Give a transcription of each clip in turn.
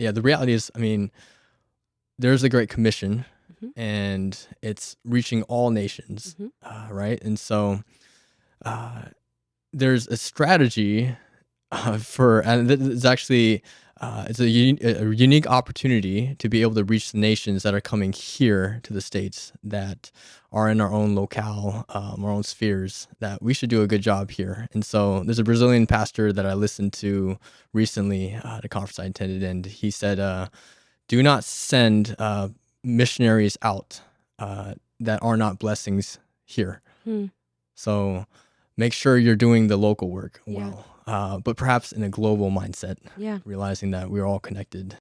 the reality is, I mean, there's a Great Commission, Mhm. and it's reaching all nations, Mhm. right? And so uh, there's a strategy and it's actually it's a unique opportunity to be able to reach the nations that are coming here to the States that are in our own locale, our own spheres, that we should do a good job here. And so there's a Brazilian pastor that I listened to recently at a conference I attended, and he said, do not send missionaries out that are not blessings here. Hmm. So make sure you're doing the local work Yeah. well, but perhaps in a global mindset, Yeah. realizing that we're all connected.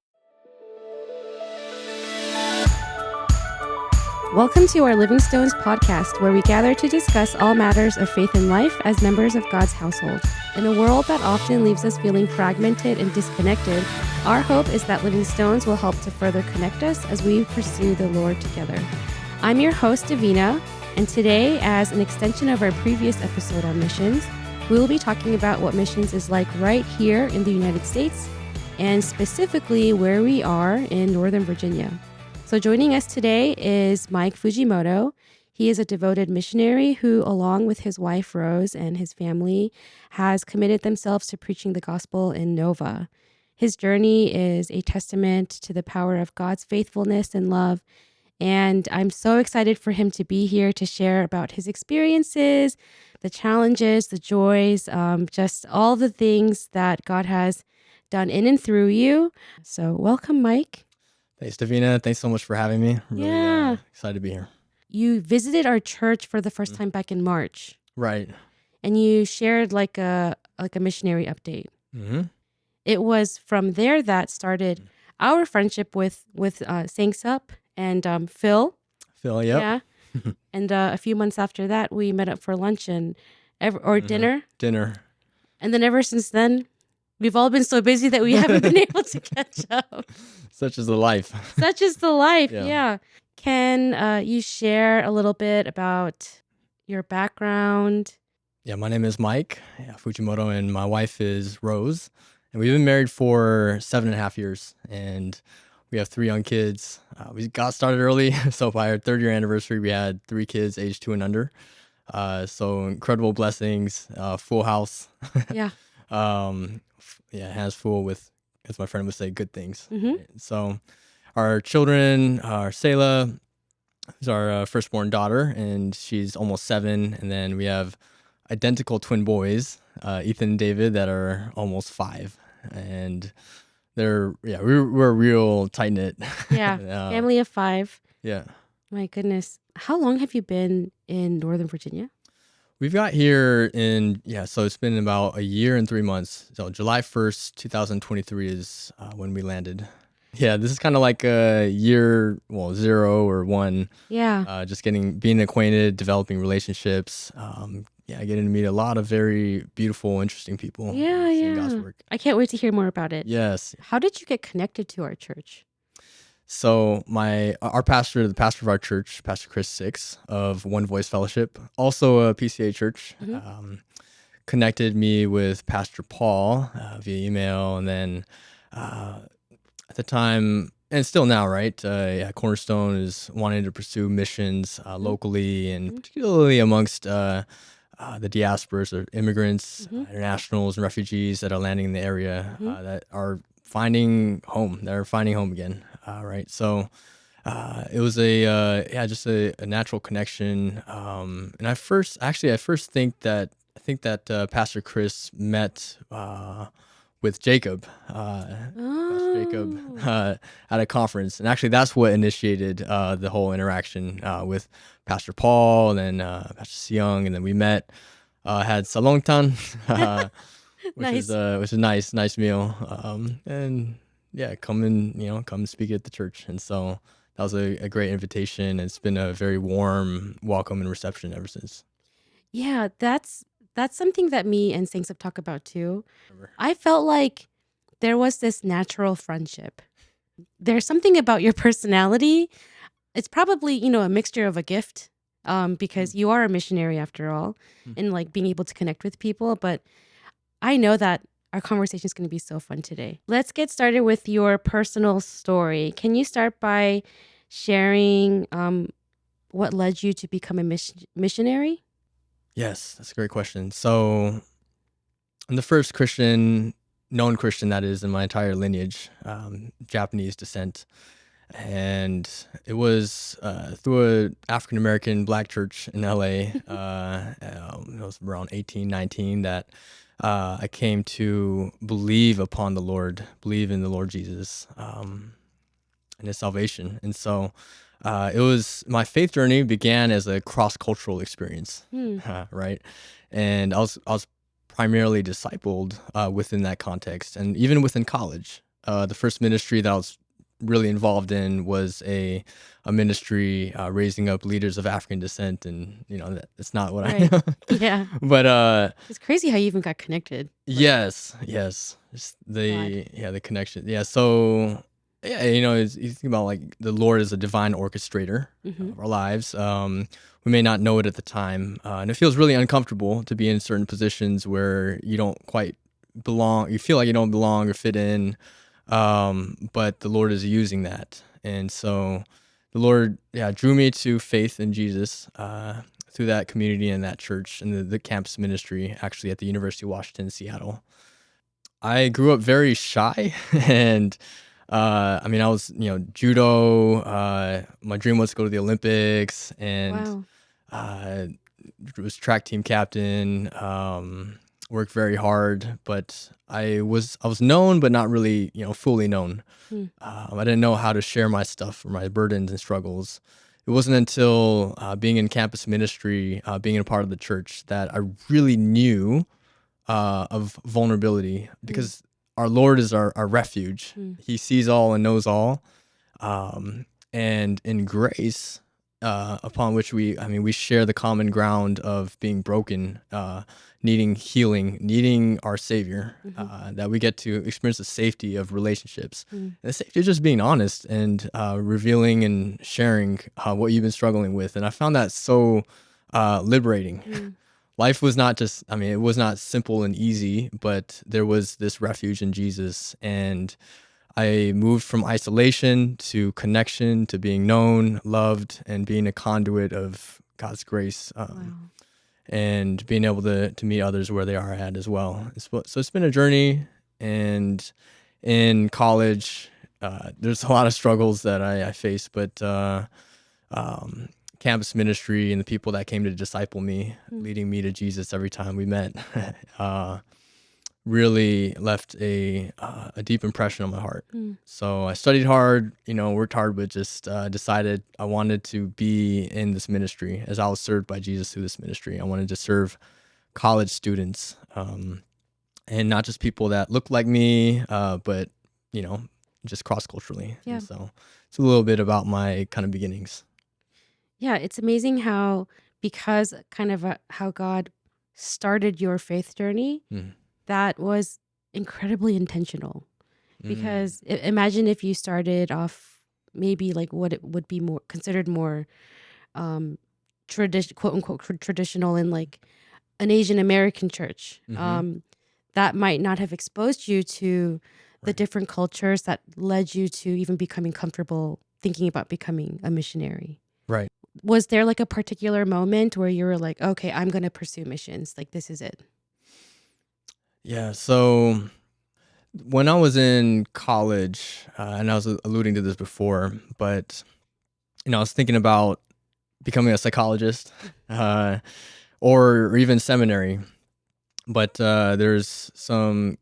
Welcome to our Living Stones podcast, where we gather to discuss all matters of faith and life as members of God's household. In a world that often leaves us feeling fragmented and disconnected, our hope is that Living Stones will help to further connect us as we pursue the Lord together. I'm your host, Davina, and today, as an extension of our previous episode on missions, we will be talking about what missions is like right here in the United States, and specifically where we are in Northern Virginia. So joining us today is Mike Fujimoto. He is a devoted missionary who, along with his wife Rose and his family, has committed themselves to preaching the gospel in Nova. His journey is a testament to the power of God's faithfulness and love, and I'm so excited for him to be here to share about his experiences, the challenges, the joys, just all the things that God has done in and through you. So welcome, Mike. Thanks, Davina. Thanks so much for having me. I'm really Yeah. excited to be here. You visited our church for the first time back in March, Right. and you shared like a missionary update. Mm-hmm. It was from there that started our friendship with Sanks Up and Phil. Phil, yep. Yeah. And a few months after that, we met up for lunch and dinner. Dinner. And then ever since then, we've all been so busy that we haven't been able to catch up. Such is the life. Such is the life. Yeah. Yeah. Can you share a little bit about your background? Yeah, my name is Mike Fujimoto, and my wife is Rose. And we've been married for 7.5 years, and we have 3 young kids. We got started early, so by our 3rd-year anniversary, we had 3 kids aged 2 and under. So incredible blessings, full house. Yeah. Hands full with, as my friend would say, good things. Mm-hmm. Right? So our children are Selah, who's our firstborn daughter, and she's almost 7. And then we have identical twin boys, Ethan and David, that are almost 5. And we're real tight knit. Yeah. Family of 5. Yeah. My goodness. How long have you been in Northern Virginia? We've got here so it's been about a year and 3 months. So July 1st, 2023 is when we landed. Yeah, this is kind of like a year, 0 or 1. Yeah. Just being acquainted, developing relationships. Getting to meet a lot of very beautiful, interesting people. Seeing God's work. I can't wait to hear more about it. Yes. How did you get connected to our church? So our pastor, the pastor of our church, Pastor Chris Six of One Voice Fellowship, also a PCA church, connected me with Pastor Paul via email, and then at the time, and still now, right? Cornerstone is wanting to pursue missions locally, and particularly amongst the diasporas or immigrants, internationals, and refugees that are landing in the area that are finding home. They're finding home again, right? So it was just a natural connection. And I first think that Pastor Chris met with Jacob, Pastor Jacob, at a conference, and actually that's what initiated the whole interaction with Pastor Paul, and then Pastor Seung, and then we met, had salongtan, which is a nice meal, and come speak at the church, and so that was a great invitation. It's been a very warm welcome and reception ever since. Yeah, that's something that me and Sanks have talked about too. I felt like there was this natural friendship. There's something about your personality. It's probably, a mixture of a gift, because you are a missionary after all, and like being able to connect with people. But I know that Our conversation is going to be so fun today. Let's get started with your personal story. Can you start by sharing what led you to become a missionary? Yes, that's a great question. So I'm the first known Christian that is in my entire lineage, Japanese descent. And it was through an African American black church in LA. It was around 1819 that I came to believe upon the Lord, believe in the Lord Jesus and his salvation. And so it was my faith journey began as a cross cultural experience, right? And I was primarily discipled within that context, and even within college. The first ministry that I was really involved in was a ministry raising up leaders of African descent, and that's not what Right. I. Yeah. But It's crazy how you even got connected. yes, just God. the connection. Yeah, so yeah, you think about like the Lord is a divine orchestrator Mm-hmm. of our lives. We may not know it at the time, and it feels really uncomfortable to be in certain positions where you don't quite belong. You feel like you don't belong or fit in, but the Lord is using that, and so the Lord, drew me to faith in Jesus through that community and that church and the campus ministry, actually at the University of Washington, Seattle. I grew up very shy, and I mean, I was judo. My dream was to go to the Olympics, and Wow. uh, was track team captain. Worked very hard, but I was known, but not really fully known. Hmm. I didn't know how to share my stuff or my burdens and struggles. It wasn't until being in campus ministry, being a part of the church, that I really knew of vulnerability, because our Lord is our refuge. He sees all and knows all. And in grace, upon which we share the common ground of being broken, needing healing, needing our Savior, that we get to experience the safety of relationships. And the safety of just being honest and revealing and sharing what you've been struggling with. And I found that so liberating. Life was not it was not simple and easy, but there was this refuge in Jesus. And I moved from isolation to connection, to being known, loved, and being a conduit of God's grace, and being able to meet others where they are at as well. So it's been a journey. And in college, there's a lot of struggles that I faced, but campus ministry and the people that came to disciple me, leading me to Jesus every time we met, really left a deep impression on my heart. So I studied hard, worked hard, but just decided I wanted to be in this ministry as I was served by Jesus through this ministry. I wanted to serve college students, and not just people that look like me, but just cross-culturally. Yeah. And so it's a little bit about my kind of beginnings. Yeah, it's amazing how, because kind of how God started your faith journey, that was incredibly intentional. Because imagine if you started off maybe like what it would be more considered more quote unquote traditional in like an Asian American church. That might not have exposed you to the different cultures that led you to even becoming comfortable thinking about becoming a missionary. Right. Was there like a particular moment where you were like, okay, I'm going to pursue missions. Like, this is it. Yeah. So when I was in college, and I was alluding to this before, but I was thinking about becoming a psychologist, or even seminary. But there's some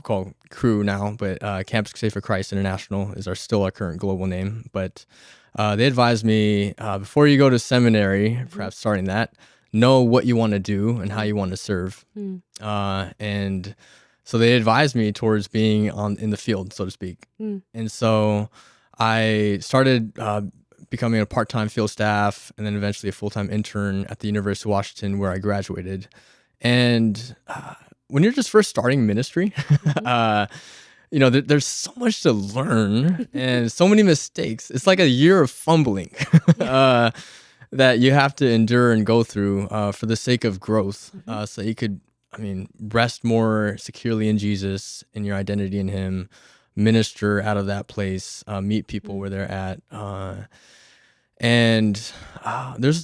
called Crew now, but Campus Crusade for Christ International is still our current global name. But they advised me, before you go to seminary, perhaps starting that, know what you want to do and how you want to serve. And so they advised me towards being in the field, so to speak. And so I started becoming a part-time field staff, and then eventually a full-time intern at the University of Washington, where I graduated. And when you're just first starting ministry, there's so much to learn and so many mistakes. It's like a year of fumbling that you have to endure and go through for the sake of growth, so you could rest more securely in Jesus, in your identity in Him, minister out of that place, meet people where they're at. There's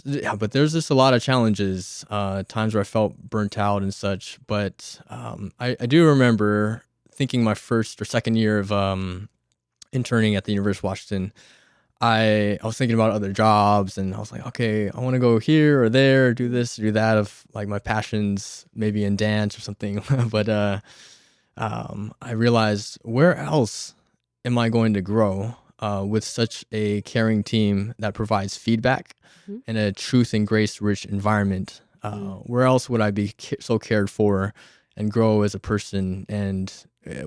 just a lot of challenges, times where I felt burnt out and such. But I do remember thinking my first or second year of interning at the University of Washington, I was thinking about other jobs, and I was like, okay, I want to go here or there, do this, do that, of like my passions, maybe in dance or something. But I realized, where else am I going to grow with such a caring team that provides feedback and a truth and grace rich environment? Where else would I be so cared for and grow as a person, and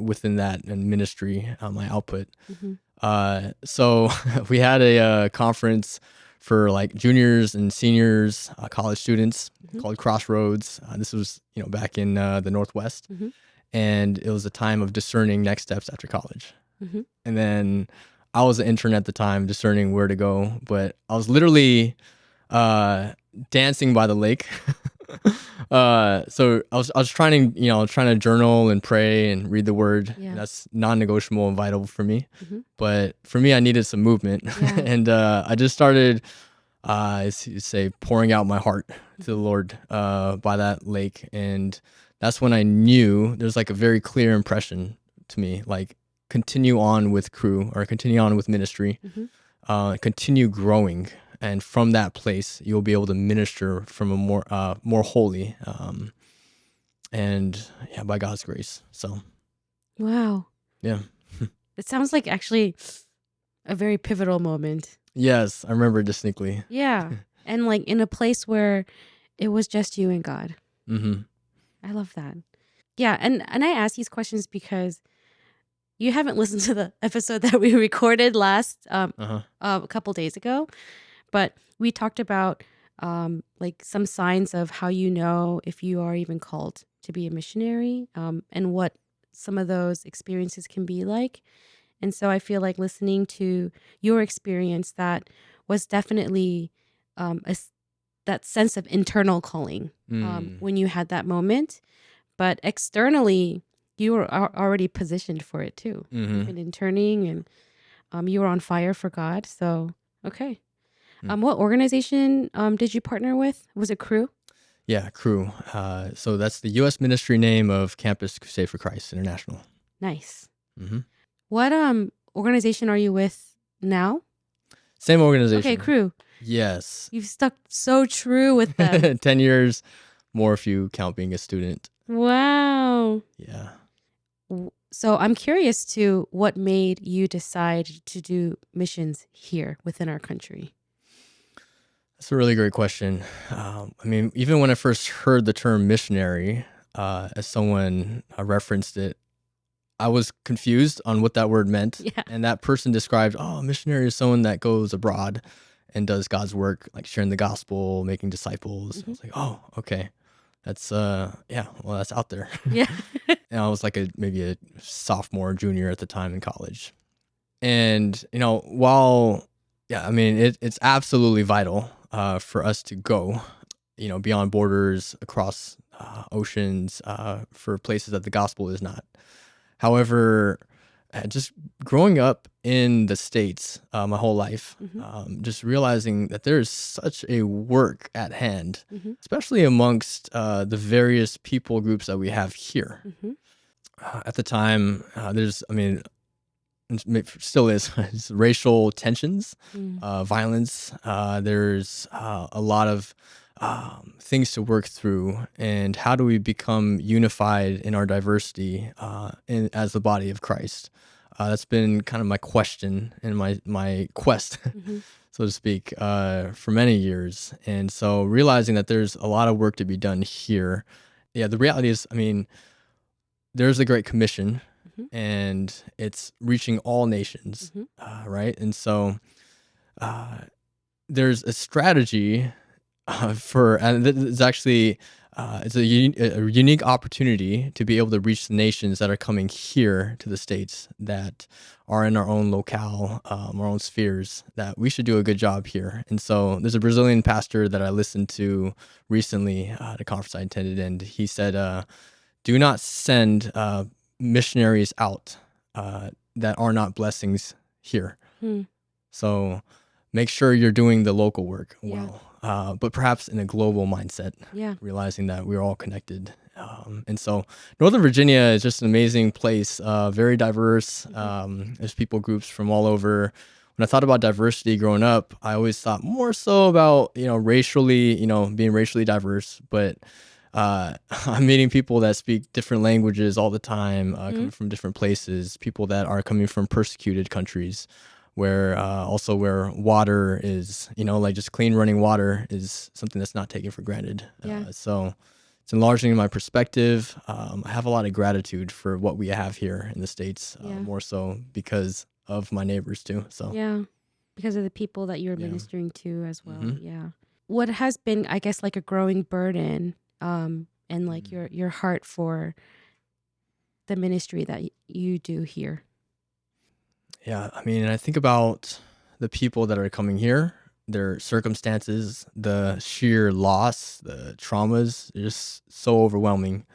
within that and ministry, my output? So we had a conference for like juniors and seniors, college students, called Crossroads. This was, back in the Northwest, and it was a time of discerning next steps after college. And then I was an intern at the time, discerning where to go, but I was literally dancing by the lake. So I was trying to journal and pray and read the word. Yeah. That's non-negotiable and vital for me. But for me, I needed some movement. And I just started, pouring out my heart to the Lord by that lake. And that's when I knew there's like a very clear impression to me, like, continue on with crew, or continue on with ministry, continue growing. And from that place, you'll be able to minister from a more holy, by God's grace. So, Wow. yeah. It sounds like actually a very pivotal moment. Yes, I remember it distinctly. Yeah. And like in a place where it was just you and God. I love that. Yeah. And I ask these questions because you haven't listened to the episode that we recorded last a couple days ago, but we talked about like some signs of how you know if you are even called to be a missionary, and what some of those experiences can be like. And so I feel like listening to your experience, that was definitely that sense of internal calling when you had that moment. But externally, you were already positioned for it too. You've been interning, and you were on fire for God. So, okay. What organization did you partner with? Was it Crew? Yeah, Crew. So that's the U.S. ministry name of Campus Crusade for Christ International. Nice. What organization are you with now? Same organization. Okay, Crew. Yes. You've stuck so true with them. 10 years, more if you count being a student. Wow. Yeah. So I'm curious to what made you decide to do missions here within our country. That's a really great question. Even when I first heard the term missionary, as someone referenced it, I was confused on what that word meant. Yeah. And that person described, missionary is someone that goes abroad and does God's work, like sharing the gospel, making disciples. I was like, oh, okay. That's, that's out there. Yeah. And I was like maybe a sophomore, junior at the time in college. And, it's absolutely vital for us to go, beyond borders, across oceans, for places that the gospel is not. However, just growing up in the States my whole life, just realizing that there is such a work at hand, especially amongst the various people groups that we have here. At the time, still is racial tensions, violence. There's a lot of things to work through, and how do we become unified in our diversity as the body of Christ? That's been kind of my question and my quest, so to speak, for many years. And so realizing that there's a lot of work to be done here. Yeah, the reality is, there's a Great Commission, and it's reaching all nations, right? And so there's a strategy and it's actually it's a unique opportunity to be able to reach the nations that are coming here to the States that are in our own locale, our own spheres, that we should do a good job here. And so there's a Brazilian pastor that I listened to recently at a conference I attended, and he said, do not send missionaries out that are not blessings here. Hmm. So make sure you're doing the local work Yeah. well, but perhaps in a global mindset, Yeah. realizing that we're all connected. And so Northern Virginia is just an amazing place, very diverse. There's people groups from all over. When I thought about diversity growing up, I always thought more so about, racially, being racially diverse, but I'm meeting people that speak different languages all the time, coming from different places, people that are coming from persecuted countries where where water is, like just clean running water is something that's not taken for granted. Yeah. So it's enlarging my perspective. I have a lot of gratitude for what we have here in the States, more so because of my neighbors too. So Yeah. Because of the people that you're Yeah. ministering to as well. Mhm. Yeah. What has been, I guess, like a growing burden, and like your heart for the ministry that you do here? Yeah, I mean, I think about the people that are coming here, their circumstances, the sheer loss, the traumas, they're just so overwhelming.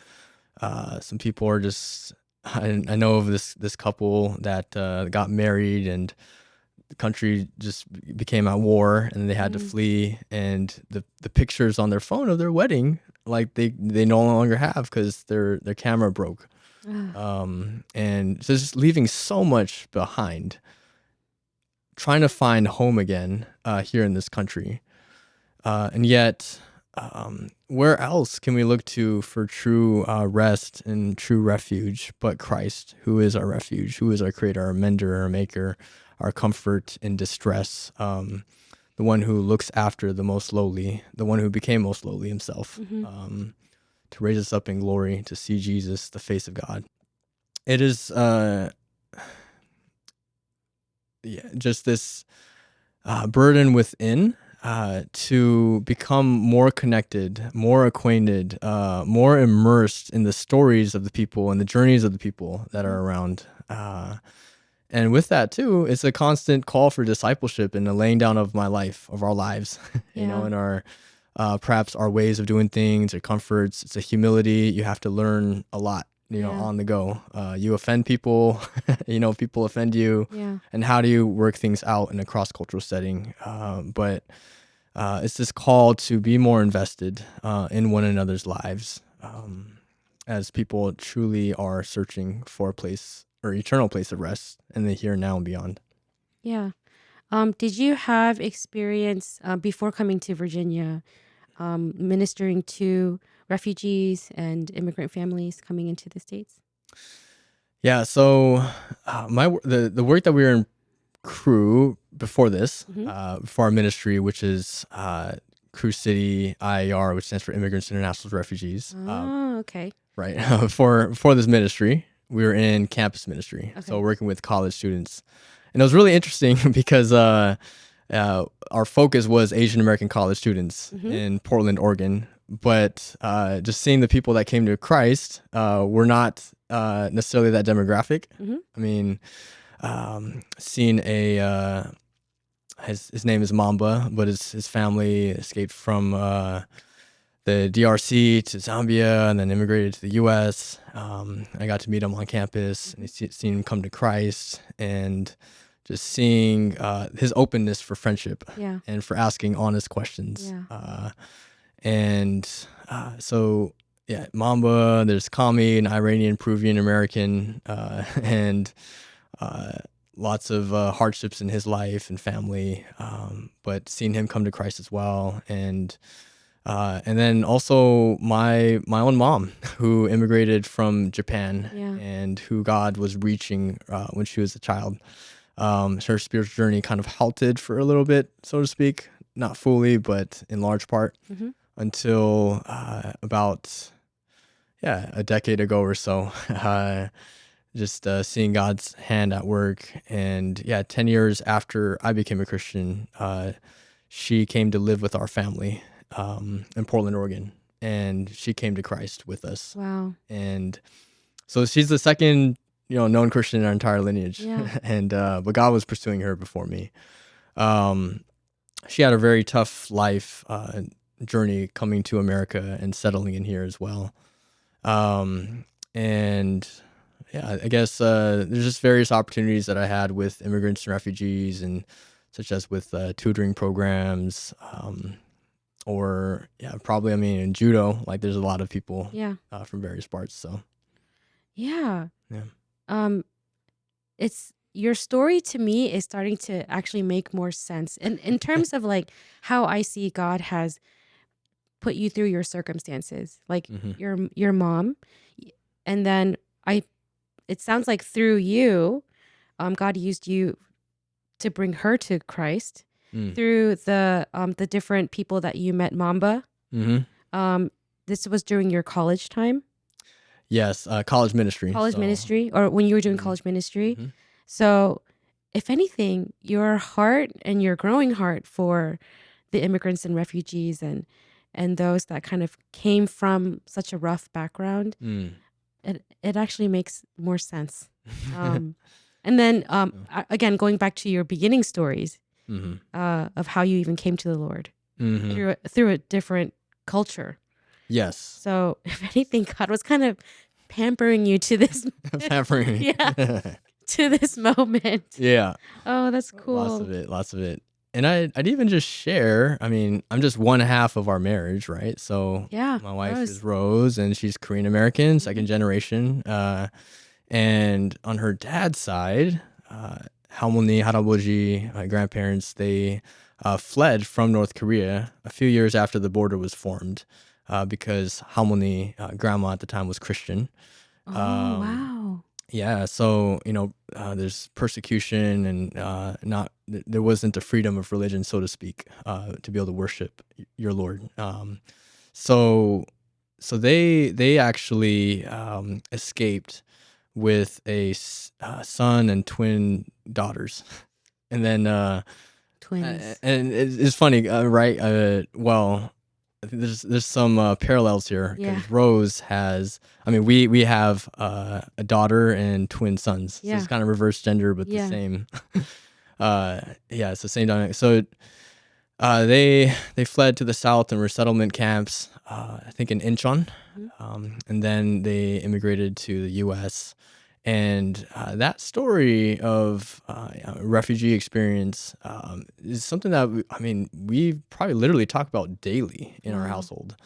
Some people are just, I know of this couple that got married and the country just became at war and they had to flee, and the pictures on their phone of their wedding, like they no longer have because their camera broke. And so just leaving so much behind, trying to find home again here in this country. And yet, where else can we look to for true rest and true refuge but Christ, who is our refuge, who is our creator, our mender, our maker, our comfort in distress, the one who looks after the most lowly, the one who became most lowly himself, to raise us up in glory, to see Jesus, the face of God. It is just this burden within to become more connected, more acquainted, more immersed in the stories of the people and the journeys of the people that are around. And with that too, it's a constant call for discipleship and the laying down of my life, of our lives, and our perhaps our ways of doing things or comforts. It's a humility. You have to learn a lot, on the go. You offend people, people offend you. And how do you work things out in a cross-cultural setting? But it's this call to be more invested in one another's lives as people truly are searching for a place or eternal place of rest in the here and now and beyond. Yeah. Did you have experience before coming to Virginia ministering to refugees and immigrant families coming into the States? Yeah, so the work that we were in Crew before this, before our ministry, which is Crew City IAR, which stands for Immigrants, Internationals, Refugees. Okay. Right. For this ministry, we were in campus ministry, Okay. so working with college students, and it was really interesting because our focus was Asian American college students in Portland, Oregon. But just seeing the people that came to Christ were not necessarily that demographic. I mean, seeing his name is Mamba, but his family escaped from the DRC to Zambia and then immigrated to the U.S. I got to meet him on campus and seeing him come to Christ, and just seeing his openness for friendship and for asking honest questions. So Mamba, there's Kami, an Iranian, Peruvian American, and lots of hardships in his life and family, but seeing him come to Christ as well. And then also my own mom, who immigrated from Japan and who God was reaching when she was a child. Her spiritual journey kind of halted for a little bit, so to speak, not fully, but in large part, until about a decade ago or so. Just seeing God's hand at work. And 10 years after I became a Christian, she came to live with our family in Portland, Oregon. and she came to Christ with us. Wow. And so she's the second, known Christian in our entire lineage. Yeah. And but God was pursuing her before me. She had a very tough life journey coming to America and settling in here as well. And yeah, I guess there's just various opportunities that I had with immigrants and refugees, and such as with tutoring programs, or probably, in judo, like there's a lot of people Yeah. from various parts. So Yeah. yeah. It's your story to me is starting to actually make more sense. And in terms of like how I see God has put you through your circumstances, like your mom, and then it sounds like through you, God used you to bring her to Christ through the different people that you met. Mamba. This was during your college time. Yes, college ministry. Ministry, or when you were doing college ministry. So, if anything, your heart and your growing heart for the immigrants and refugees and those that kind of came from such a rough background, it actually makes more sense. And then again, going back to your beginning stories of how you even came to the Lord through a different culture. Yes. So, if anything, God was kind of pampering you to this pampering. Yeah. To this moment. Yeah. Oh, that's cool. Lots of it. And I'd even just share, I'm just one half of our marriage, right? So my wife is Rose, and she's Korean American, second generation. And on her dad's side, 할머니, 할아버지, my grandparents, they fled from North Korea a few years after the border was formed, because 할머니, grandma at the time, was Christian. Oh, wow. Yeah, so there's persecution, and there wasn't the freedom of religion, so to speak, to be able to worship your Lord. So they actually escaped with a son and twin daughters, and then twins. And it's funny, right? Well, I think there's some parallels here, because Rose has, we have a daughter and twin sons. So it's kind of reverse gender, but the same. It's the same dynamic. So they fled to the south and resettlement camps, I think in Incheon, and then they immigrated to the U.S. And that story of refugee experience is something that we probably literally talk about daily in our household.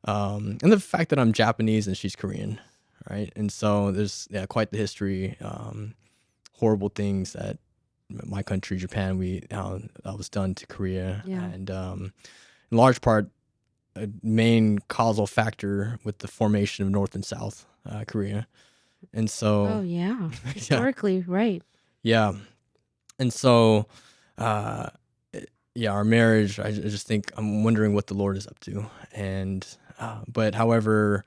And the fact that I'm Japanese and she's Korean, right? And so there's quite the history, horrible things that my country, Japan, that was done to Korea, and in large part, a main causal factor with the formation of North and South Korea. And so, historically, right. Yeah. And so, our marriage, I just think I'm wondering what the Lord is up to. And, but however,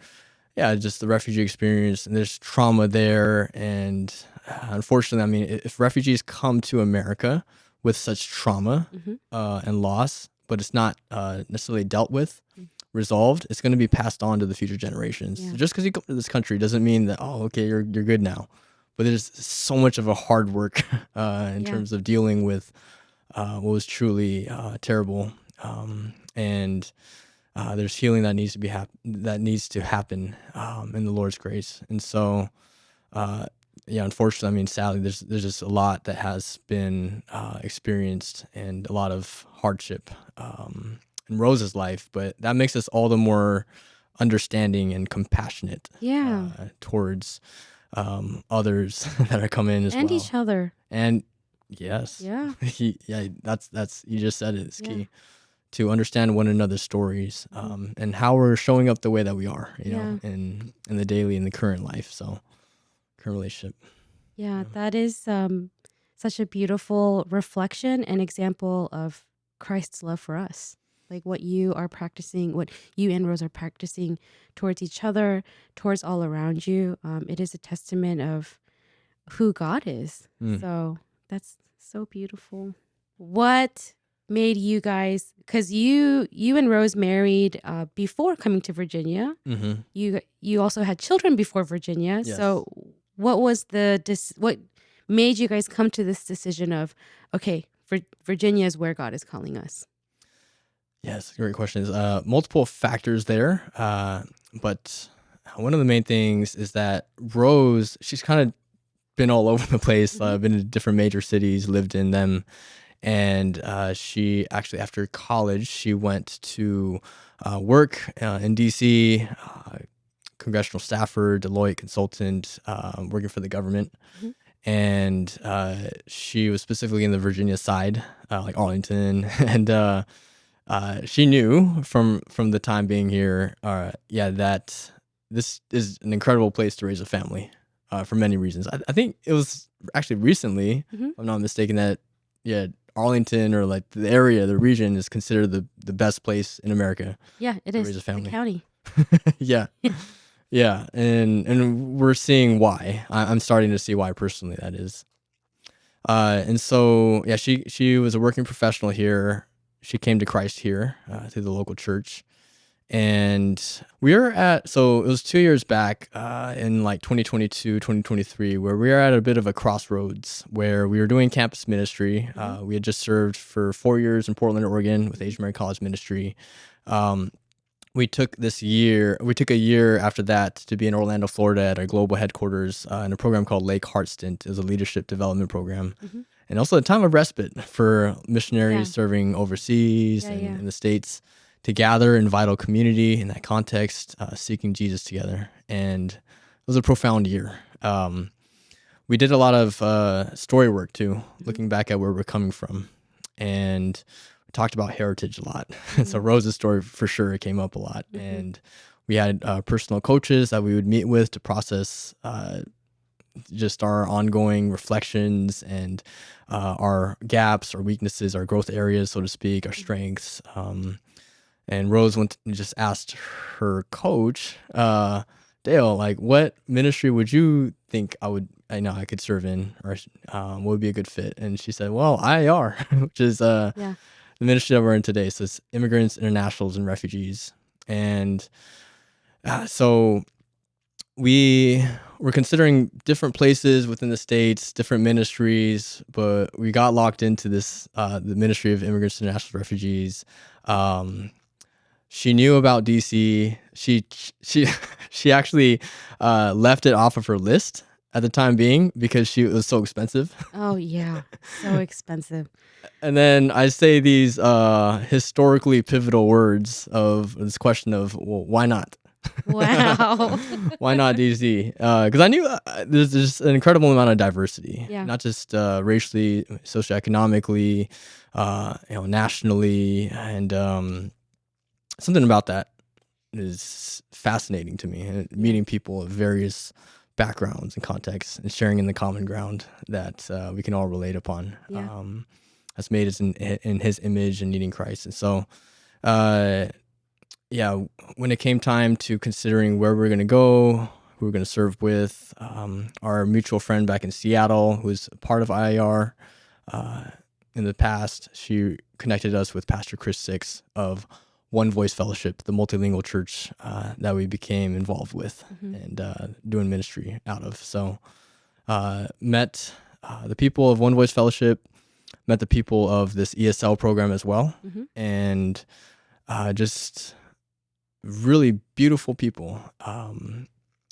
just the refugee experience, and there's trauma there. And unfortunately, if refugees come to America with such trauma and loss, but it's not necessarily dealt with, resolved, it's going to be passed on to the future generations. So just because you come to this country doesn't mean that, you're good now. But there's so much of a hard work in terms of dealing with what was truly terrible, and there's healing that needs to happen in the Lord's grace. And so, unfortunately, sadly, there's just a lot that has been experienced, and a lot of hardship in Rose's life, but that makes us all the more understanding and compassionate towards others that are coming as well. And each other. And yes. Yeah. That's you just said it. It's key to understand one another's stories, and how we're showing up the way that we are, in the daily, in the current life. So current relationship. Yeah, that is such a beautiful reflection and example of Christ's love for us. Like what you are practicing, what you and Rose are practicing towards each other, towards all around you. It is a testament of who God is. So that's so beautiful. What made you guys, because you and Rose married before coming to Virginia. Mm-hmm. You also had children before Virginia. Yes. So what was what made you guys come to this decision of, okay, Virginia is where God is calling us? Yes, great questions. Multiple factors there, but one of the main things is that Rose, she's kind of been all over the place, been in different major cities, lived in them, and she actually, after college, she went to work in DC, congressional staffer, Deloitte consultant, working for the government. Mhm. And she was specifically in the Virginia side, like Arlington, and she knew from the time being here, that this is an incredible place to raise a family for many reasons. I think it was actually recently, Mhm. if I'm not mistaken, that Arlington or like the area, the region is considered the best place in America Yeah, it to is raise a the family. county. Yeah. Yeah, and we're seeing why. I'm starting to see why personally that is. And so yeah, she was a working professional here. She came to Christ here through the local church, and so it was 2 years back in like 2022, 2023, where we were at a bit of a crossroads where we were doing campus ministry. We had just served for 4 years in Portland, Oregon with Asian American College Ministry. We took a year after that to be in Orlando, Florida at our global headquarters in a program called Lake Heartstint. It was a leadership development program. And also a time of respite for missionaries serving overseas and in the States to gather in vital community in that context, seeking Jesus together. And it was a profound year. We did a lot of story work too, looking back at where we're coming from. And talked about heritage a lot. So Rose's story for sure came up a lot. And we had personal coaches that we would meet with to process just our ongoing reflections and our gaps, our weaknesses, our growth areas, so to speak, our strengths. And Rose went and just asked her coach, Dale, like, what ministry would you think I could serve in, or what would be a good fit? And she said, well, IR, which is the ministry that we're in today. So it's immigrants, internationals, and refugees. And so we were considering different places within the States, different ministries, but we got locked into this, the Ministry of Immigrants, International Refugees. She knew about DC. She actually left it off of her list at the time being because it was so expensive. Oh yeah, so expensive. And then I say these historically pivotal words of this question of, well, why not? Wow. Why not DC? Because I knew there's just an incredible amount of diversity, not just racially, socioeconomically, nationally, and something about that is fascinating to me. And meeting people of various backgrounds and contexts and sharing in the common ground that we can all relate upon. That's made us in His image and needing Christ. And so, when it came time to considering where we're going to go, who we're going to serve with, our mutual friend back in Seattle, who was part of IAR in the past, she connected us with Pastor Chris Six of One Voice Fellowship, the multilingual church that we became involved with and doing ministry out of. So met the people of One Voice Fellowship, met the people of this ESL program as well, and just really beautiful people.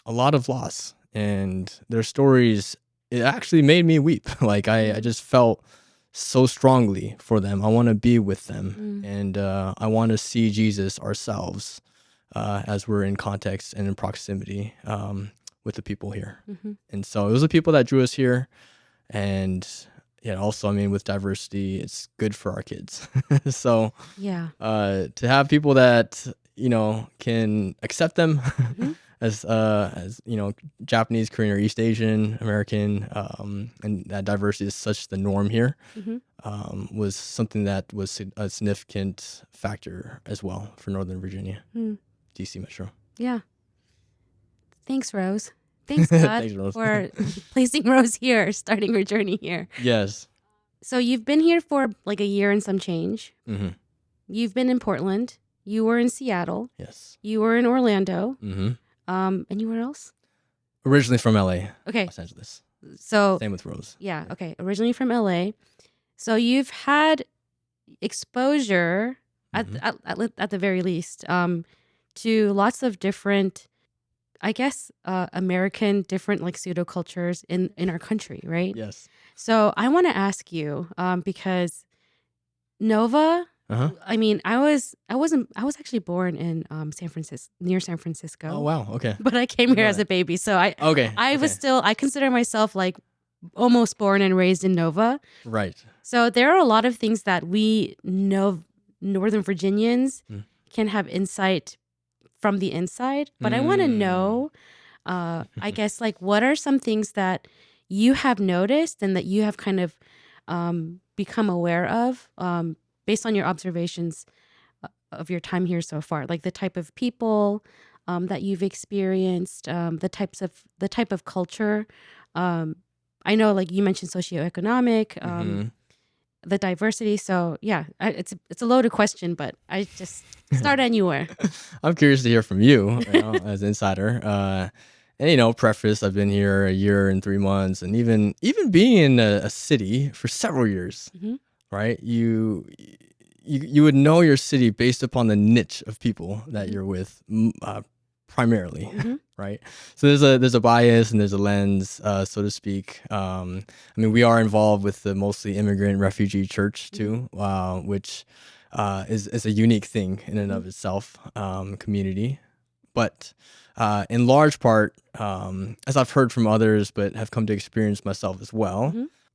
A lot of loss, and their stories, it actually made me weep. Like I just felt so strongly for them. I want to be with them, and I want to see Jesus ourselves as we're in context and in proximity with the people here. And so it was the people that drew us here, and also, I mean, with diversity, it's good for our kids. So to have people that can accept them as Japanese, Korean, or East Asian American, and that diversity is such the norm here, was something that was a significant factor as well for Northern Virginia, DC Metro. Yeah. Thanks, Rose. Thanks, God, Thanks, Rose. for placing Rose here, starting her journey here. Yes. So you've been here for like a year and some change. Mm-hmm. You've been in Portland. You were in Seattle. Yes. You were in Orlando. Mm-hmm. Anywhere else? Originally from LA, Okay. Los Angeles. So Same with Rose. yeah. Okay. Originally from LA. So you've had exposure Mm-hmm. at the very least to lots of different, I guess, American different like pseudo cultures in our country, right? Yes. So I want to ask you because Nova. Uh-huh. I mean, I was actually born in San Francisco, near San Francisco. Oh, wow. Okay. But I came here as a baby, so I consider myself like almost born and raised in Nova. Right. So there are a lot of things that we know Northern Virginians can have insight from the inside. But I want to know, I guess, like what are some things that you have noticed and that you have kind of become aware of based on your observations of your time here so far, like the type of people that you've experienced, the type of culture. I know, like you mentioned, socioeconomic, the diversity. So yeah, it's a loaded question, but I just start anywhere. I'm curious to hear from you, as an insider. And preface, I've been here a year and 3 months, and even being in a city for several years, right? You would know your city based upon the niche of people that you're with, primarily, right? So there's a bias and there's a lens, so to speak. I mean, we are involved with the mostly immigrant refugee church too, which is a unique thing in and of itself, community. But in large part, as I've heard from others, but have come to experience myself as well.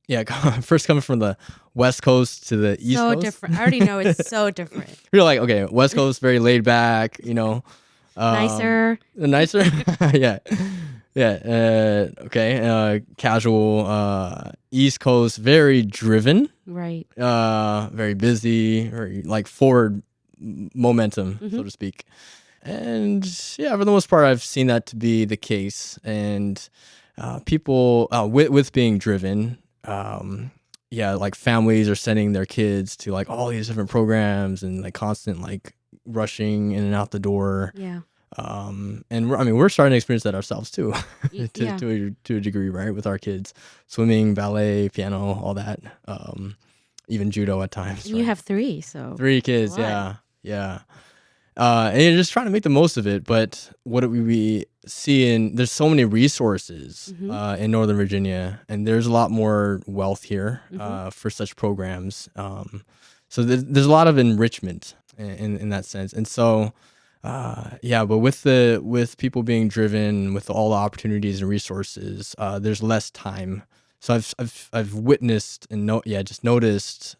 Yeah, first coming from the West Coast to the East Coast. So different. I already know it's so different. You're like, okay, West Coast, very laid back, nicer. Nicer. Yeah. Okay. Casual. East Coast, very driven. Right. Very busy, very like forward momentum, so to speak. And yeah, for the most part, I've seen that to be the case. And people with being driven, like families are sending their kids to like all these different programs and like constant like rushing in and out the door. Yeah. And we're starting to experience that ourselves too, to a degree, right? With our kids, swimming, ballet, piano, all that, even judo at times. You have 3, so 3 kids, yeah. And you're just trying to make the most of it. But what we be seeing, there's so many resources in Northern Virginia, and there's a lot more wealth here for such programs. So there's a lot of enrichment in that sense. And so, but with people being driven, with all the opportunities and resources, there's less time. So I've witnessed and just noticed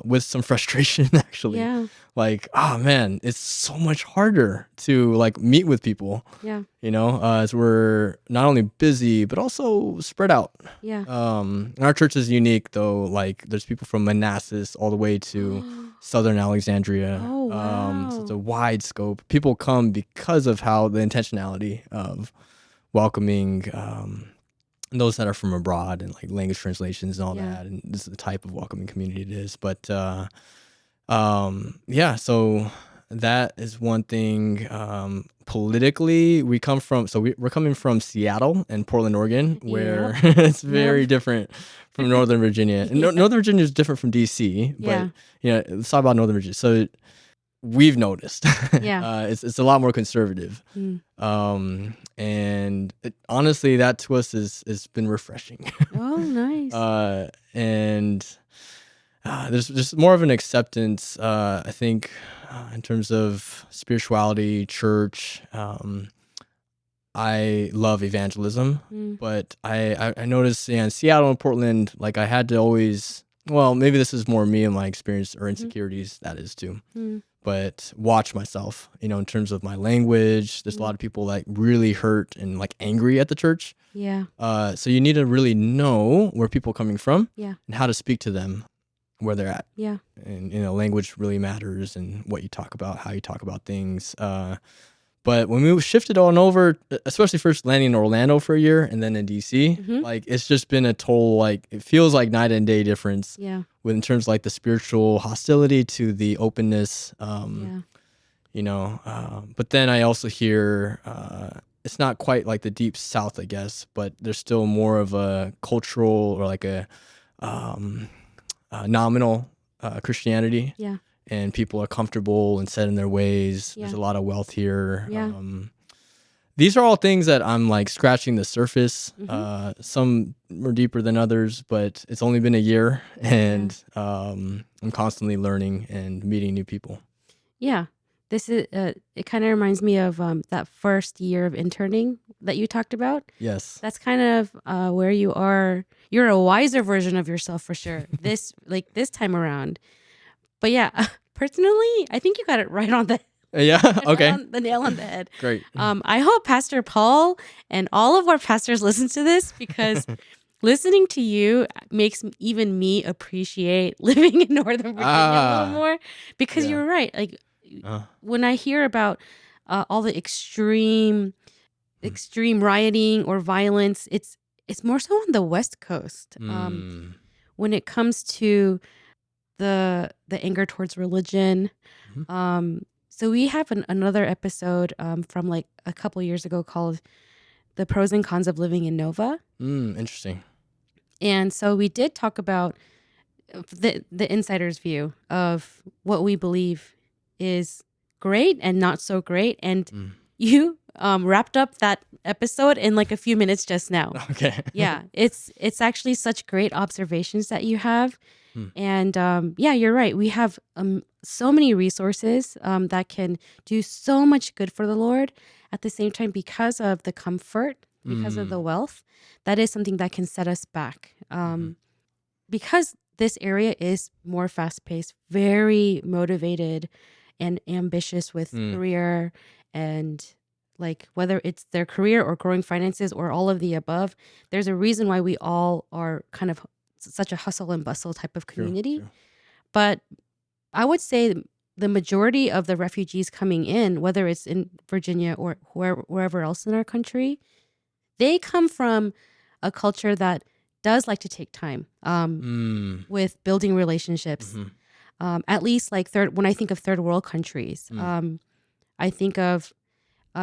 with some frustration actually. Yeah. Like, oh man, it's so much harder to like meet with people. Yeah. As we're not only busy but also spread out. Yeah. And our church is unique though. Like, there's people from Manassas all the way to Southern Alexandria. Oh, wow. So it's a wide scope. People come because of how the intentionality of welcoming those that are from abroad and like language translations and all that. And this is the type of welcoming community it is. But so that is one thing. Politically, we're coming from Seattle and Portland, Oregon, where it's very different from Northern Virginia. And Northern Virginia is different from DC, but let's talk about Northern Virginia. So we've noticed, it's a lot more conservative. And honestly, that to us has been refreshing. Oh, nice. And there's just more of an acceptance, I think, in terms of spirituality, church. I love evangelism, but I noticed in Seattle and Portland, like I had to always, maybe this is more me and my experience or insecurities, that is too. But watch myself, in terms of my language. There's a lot of people like really hurt and like angry at the church. Yeah. So you need to really know where people are coming from and how to speak to them where they're at. Yeah. And, language really matters and what you talk about, how you talk about things. But when we shifted on over, especially first landing in Orlando for a year and then in DC, like it's just been a total, like it feels like night and day difference. Yeah. In terms of like the spiritual hostility to the openness. But then I also hear it's not quite like the deep South, I guess, but there's still more of a cultural or like a nominal Christianity. Yeah. And people are comfortable and set in their ways. Yeah. There's a lot of wealth here. Yeah. These are all things that I'm like scratching the surface. Some more deeper than others, but it's only been a year, and I'm constantly learning and meeting new people. Yeah. This is it kind of reminds me of that first year of interning that you talked about. Yes. That's kind of where you are. You're a wiser version of yourself for sure. This time around. But yeah, personally, I think you got it right on the okay. the nail on the head. Great. I hope Pastor Paul and all of our pastors listen to this, because listening to you makes even me appreciate living in Northern Virginia a little more. Because you're right. Like when I hear about all the extreme rioting or violence, it's more so on the West Coast. When it comes to the anger towards religion. So we have another episode from like a couple years ago called The Pros and Cons of Living in Nova. Interesting. And so we did talk about the insider's view of what we believe is great and not so great. And you wrapped up that episode in like a few minutes just now. Okay. Yeah, it's actually such great observations that you have. And you're right. We have so many resources that can do so much good for the Lord. At the same time, because of the comfort, because of the wealth, that is something that can set us back. Because this area is more fast-paced, very motivated and ambitious with career, and like whether it's their career or growing finances or all of the above, there's a reason why we all are kind of such a hustle and bustle type of community. True. But I would say the majority of the refugees coming in, whether it's in Virginia or wherever else in our country, they come from a culture that does like to take time with building relationships. At least like when I think of third world countries, I think of,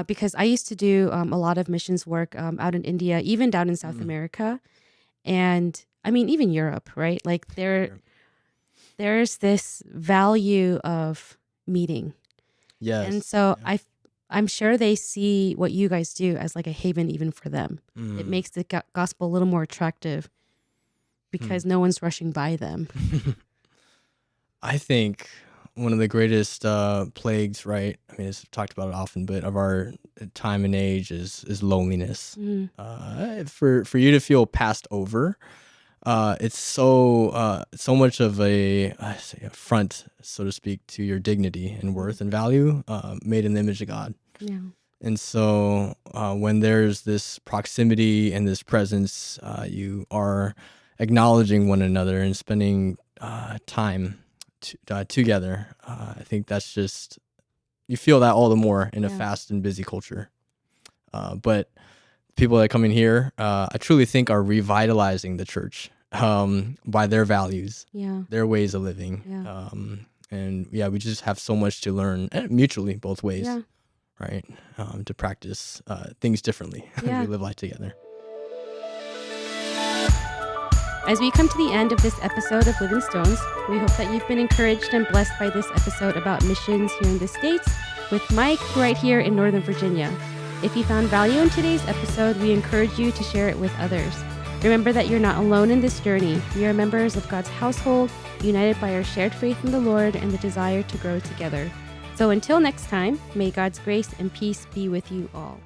because I used to do a lot of missions work out in India, even down in South America. And I mean, even Europe, right? Like there's this value of meeting. Yes. And so I'm sure they see what you guys do as like a haven even for them. It makes the gospel a little more attractive because no one's rushing by them. I think one of the greatest plagues, right? I mean, it's talked about it often, but of our time and age is loneliness. For you to feel passed over, it's so much of a affront, so to speak, to your dignity and worth and value, made in the image of God. Yeah. And so when there's this proximity and this presence, you are acknowledging one another and spending time together. I think that's just, you feel that all the more in a fast and busy culture. But people that come in here, I truly think are revitalizing the church by their values, their ways of living. And we just have so much to learn mutually both ways, right? To practice things differently as we live life together. As we come to the end of this episode of Living Stones, we hope that you've been encouraged and blessed by this episode about missions here in the States with Mike right here in Northern Virginia. If you found value in today's episode, we encourage you to share it with others. Remember that you're not alone in this journey. We are members of God's household, united by our shared faith in the Lord and the desire to grow together. So until next time, may God's grace and peace be with you all.